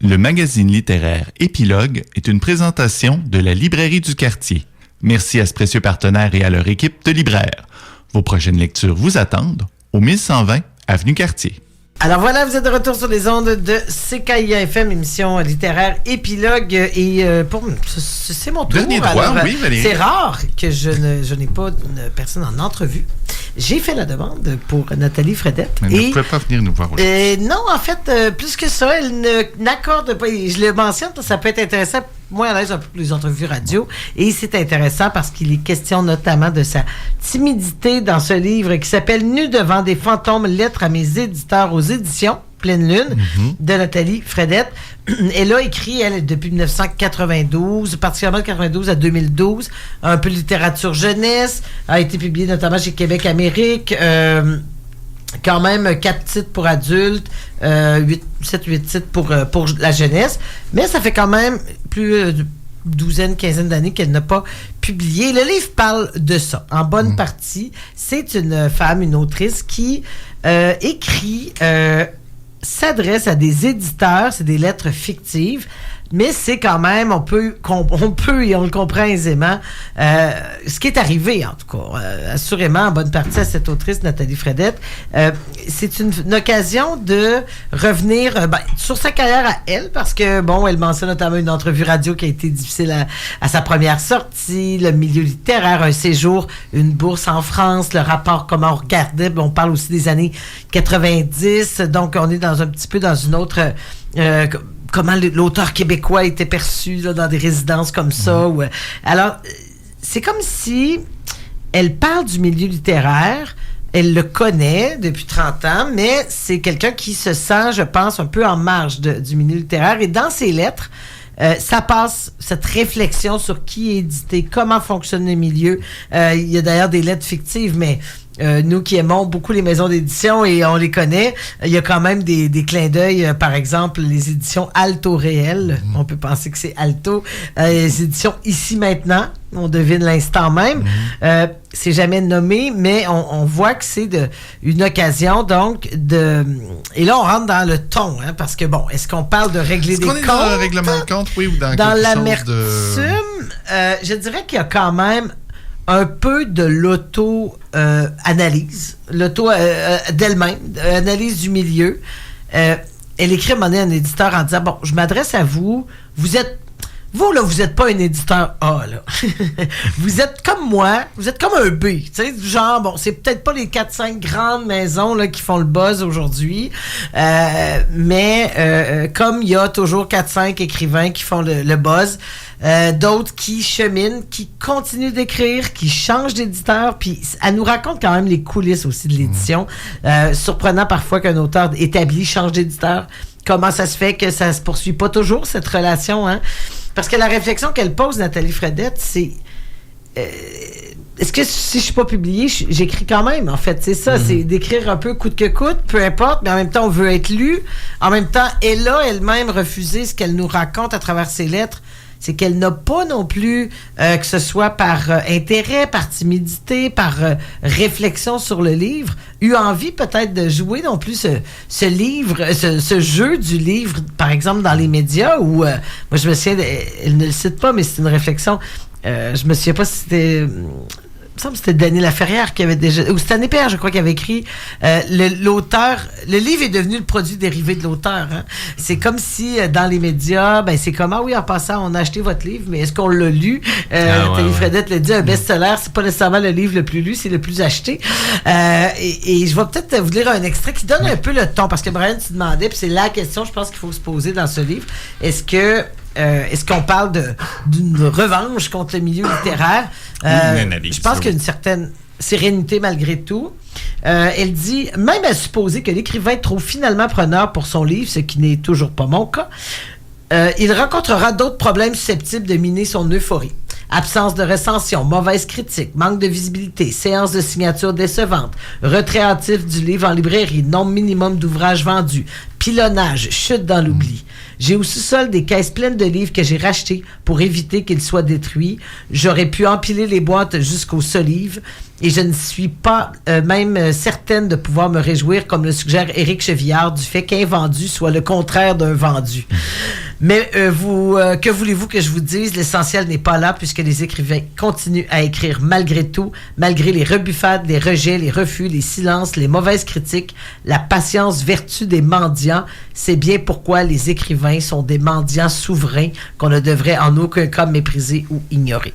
Le magazine littéraire Épilogue est une présentation de la Librairie du Quartier. Merci à ce précieux partenaire et à leur équipe de libraires. Vos prochaines lectures vous attendent au 1120 Avenue Cartier. Alors voilà, vous êtes de retour sur les ondes de CKIA-FM, émission littéraire Épilogue. Et c'est mon tour. Dernier droit, alors, oui, Valérie. C'est rare que je n'ai pas une personne en entrevue. J'ai fait la demande pour Nathalie Fredette. Mais elle ne pouvait pas venir nous voir aujourd'hui. Non, en fait, plus que ça, elle n'accorde pas. Je le mentionne parce que ça peut être intéressant. Moi, à l'aise un peu pour les entrevues radio. Et c'est intéressant parce qu'il est question notamment de sa timidité dans ce livre qui s'appelle « Nu devant des fantômes, lettres à mes éditeurs aux éditions Pleine Lune » de Nathalie Fredette. Elle a écrit, elle, depuis 1992, particulièrement de 1992 à 2012, un peu de littérature jeunesse, a été publiée notamment chez Québec Amérique, quand même 4 titres pour adultes, 7-8 titres pour la jeunesse, mais ça fait quand même plus de douzaine, quinzaine d'années qu'elle n'a pas publié. Le livre parle de ça, en bonne partie. C'est une femme, une autrice qui écrit, s'adresse à des éditeurs, c'est des lettres fictives, mais c'est quand même, on peut et on le comprend aisément, ce qui est arrivé, en tout cas, assurément, en bonne partie à cette autrice, Nathalie Fredette. C'est une occasion de revenir sur sa carrière à elle, parce que, bon, elle mentionne notamment une entrevue radio qui a été difficile à sa première sortie, le milieu littéraire, un séjour, une bourse en France, le rapport, comment on regardait, on parle aussi des années 90, donc on est un petit peu dans une autre... comment l'auteur québécois était perçu là, dans des résidences comme ça. Alors, c'est comme si elle parle du milieu littéraire, elle le connaît depuis 30 ans, mais c'est quelqu'un qui se sent, je pense, un peu en marge du milieu littéraire. Et dans ses lettres, ça passe, cette réflexion sur qui est édité, comment fonctionne le milieu. Il y a d'ailleurs des lettres fictives, mais... nous qui aimons beaucoup les maisons d'édition et on les connaît, il y a quand même des clins d'œil, par exemple les éditions Alto Réel, on peut penser que c'est Alto, les éditions Ici Maintenant, on devine l'instant même, c'est jamais nommé, mais on voit que c'est une occasion donc et là on rentre dans le ton, hein, parce que bon, est-ce qu'on parle de régler des comptes? Est-ce qu'on est dans le règlement de compte, oui, ou dans l'amertume? Je dirais qu'il y a quand même un peu de l'auto-analyse, d'elle-même, analyse du milieu. Elle écrit à un moment donné à un éditeur en disant, bon, je m'adresse à vous, vous êtes pas un éditeur A, là. Vous êtes comme moi, vous êtes comme un B, tu sais, du genre, bon, c'est peut-être pas les 4-5 grandes maisons, là, qui font le buzz aujourd'hui, mais comme il y a toujours 4-5 écrivains qui font le buzz, d'autres qui cheminent, qui continuent d'écrire, qui changent d'éditeur, puis elle nous raconte quand même les coulisses aussi de l'édition. Surprenant parfois qu'un auteur établi change d'éditeur. Comment ça se fait que ça se poursuit pas toujours, cette relation, hein? Parce que la réflexion qu'elle pose, Nathalie Fredette, c'est... est-ce que si je suis pas publiée, j'écris quand même, en fait, c'est ça, c'est d'écrire un peu coûte que coûte, peu importe, mais en même temps, on veut être lu. En même temps, elle a elle-même refusé ce qu'elle nous raconte à travers ses lettres, c'est qu'elle n'a pas non plus, que ce soit par intérêt, par timidité, par réflexion sur le livre, eu envie peut-être de jouer non plus ce livre, ce jeu du livre, par exemple dans les médias, où, moi je me souviens, elle ne le cite pas, mais c'est une réflexion, je me souviens pas si c'était... Il me semble que c'était Denis Laferrière qui avait déjà... Ou Stanley Père, je crois, qui avait écrit l'auteur... Le livre est devenu le produit dérivé de l'auteur. Hein? C'est comme si, dans les médias, c'est comme, ah oui, en passant, on a acheté votre livre, mais est-ce qu'on l'a lu? Nathalie Fredette le dit, un best-seller, c'est pas nécessairement le livre le plus lu, c'est le plus acheté. Et je vais peut-être vous lire un extrait qui donne un peu le ton, parce que Brian, tu demandais, puis c'est la question, je pense, qu'il faut se poser dans ce livre. Est-ce qu'on parle d'une revanche contre le milieu littéraire? Je pense qu'il y a une certaine sérénité malgré tout. Elle dit, même à supposer que l'écrivain trouve finalement preneur pour son livre, ce qui n'est toujours pas mon cas, il rencontrera d'autres problèmes susceptibles de miner son euphorie. Absence de recension, mauvaise critique, manque de visibilité, séance de signature décevante, retrait hâtif du livre en librairie, nombre minimum d'ouvrages vendus, pilonnage, chute dans l'oubli. J'ai au sous-sol des caisses pleines de livres que j'ai rachetés pour éviter qu'ils soient détruits. J'aurais pu empiler les boîtes jusqu'aux solives et je ne suis pas même certaine de pouvoir me réjouir, comme le suggère Éric Chevillard, du fait qu'un vendu soit le contraire d'un vendu. Mais que voulez-vous que je vous dise? L'essentiel n'est pas là puisque les écrivains continuent à écrire malgré tout, malgré les rebuffades, les rejets, les refus, les silences, les mauvaises critiques, la patience, vertu des mendiants. C'est bien pourquoi les écrivains sont des mendiants souverains qu'on ne devrait en aucun cas mépriser ou ignorer.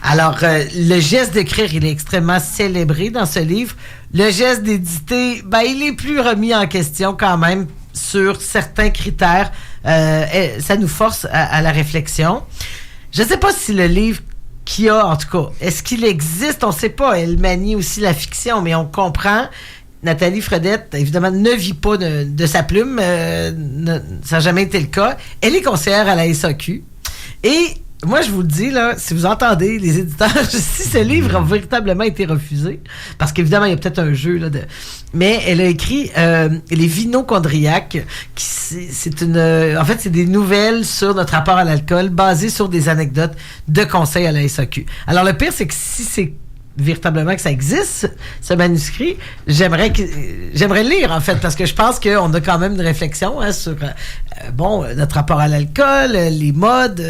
Alors, le geste d'écrire, il est extrêmement célébré dans ce livre. Le geste d'éditer, il est plus remis en question quand même sur certains critères. Ça nous force à la réflexion. Je ne sais pas si le livre qu'il y a, en tout cas, est-ce qu'il existe? On ne sait pas. Elle manie aussi la fiction, mais on comprend. Nathalie Fredette, évidemment, ne vit pas de sa plume. Ça n'a jamais été le cas. Elle est conseillère à la SAQ. Et moi, je vous le dis, là, si vous entendez les éditeurs, si ce livre a véritablement été refusé, parce qu'évidemment, il y a peut-être un jeu, là, mais elle a écrit Les Vinochondriaques, en fait, c'est des nouvelles sur notre rapport à l'alcool, basées sur des anecdotes de conseils à la SAQ. Alors, le pire, c'est que si c'est véritablement que ça existe, ce manuscrit, j'aimerais le lire, en fait, parce que je pense qu'on a quand même une réflexion sur notre rapport à l'alcool, les modes,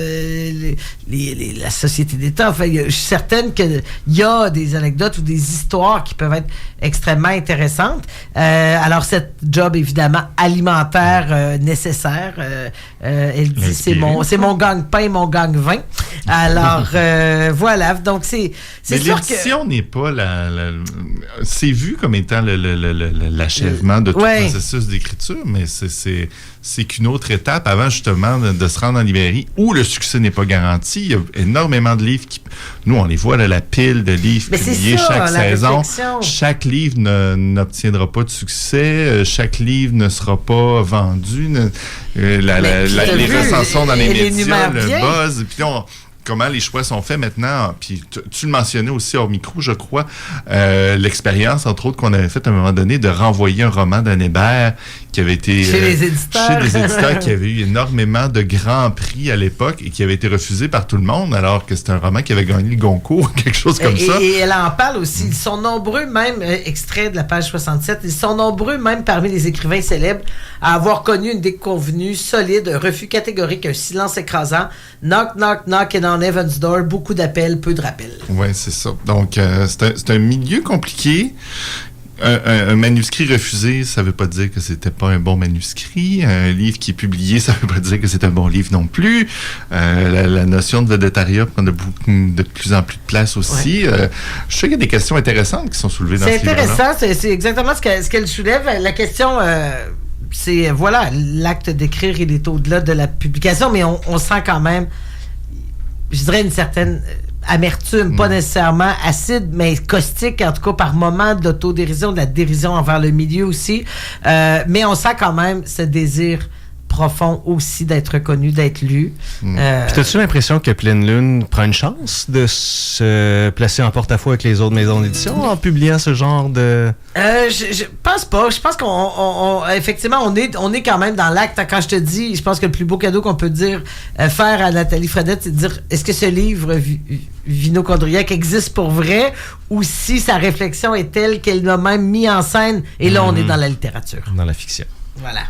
la société d'État. Enfin, je suis certaine qu'il y a des anecdotes ou des histoires qui peuvent être extrêmement intéressantes. Alors, cette job, évidemment, alimentaire nécessaire, elle dit, c'est mon gagne-pain, mon gagne-vin. Alors, voilà. Donc, c'est sûr que n'est pas c'est vu comme étant l'achèvement de tout le processus d'écriture, mais c'est qu'une autre étape avant justement de se rendre en librairie où le succès n'est pas garanti. Il y a énormément de livres nous on les voit là, la pile de livres publiés chaque saison. Réflexion. Chaque livre n'obtiendra pas de succès, chaque livre ne sera pas vendu. Les recensions dans les médias, le buzz, puis comment les choix sont faits maintenant. Puis tu le mentionnais aussi hors micro, je crois, l'expérience, entre autres, qu'on avait faite à un moment donné de renvoyer un roman d'Anne Hébert qui avait été chez les éditeurs qui avait eu énormément de grands prix à l'époque et qui avait été refusé par tout le monde, alors que c'était un roman qui avait gagné le Goncourt, quelque chose comme ça. Et elle en parle aussi. Ils sont nombreux, même, extrait de la page 67, ils sont nombreux, même parmi les écrivains célèbres, à avoir connu une déconvenue solide, un refus catégorique, un silence écrasant, knock, knock, knock, et dans Evan's Door, beaucoup d'appels, peu de rappels. Oui, c'est ça. Donc, c'est un milieu compliqué. Un manuscrit refusé, ça ne veut pas dire que c'était pas un bon manuscrit. Un livre qui est publié, ça ne veut pas dire que c'est un bon livre non plus. La notion de vedettariat prend de plus en plus de place aussi. Ouais. Je sais qu'il y a des questions intéressantes qui sont soulevées dans ce livre-là. C'est intéressant, c'est exactement ce qu'elle soulève. La question... c'est, l'acte d'écrire, il est au-delà de la publication, mais on sent quand même, je dirais, une certaine amertume, pas nécessairement acide, mais caustique, en tout cas par moment, de l'autodérision, de la dérision envers le milieu aussi. Mais on sent quand même ce désir profond aussi d'être reconnu, d'être lu. Puis t'as-tu l'impression que Pleine Lune prend une chance de se placer en porte-à-faux avec les autres maisons d'édition en publiant ce genre de... Je pense pas. Je pense qu'on effectivement, on est quand même dans l'acte. Quand je te dis, je pense que le plus beau cadeau qu'on peut dire faire à Nathalie Fredette, c'est de dire, est-ce que ce livre Vinochondriaque existe pour vrai ou si sa réflexion est telle qu'elle l'a même mis en scène et là, on est dans la littérature. Dans la fiction. Voilà.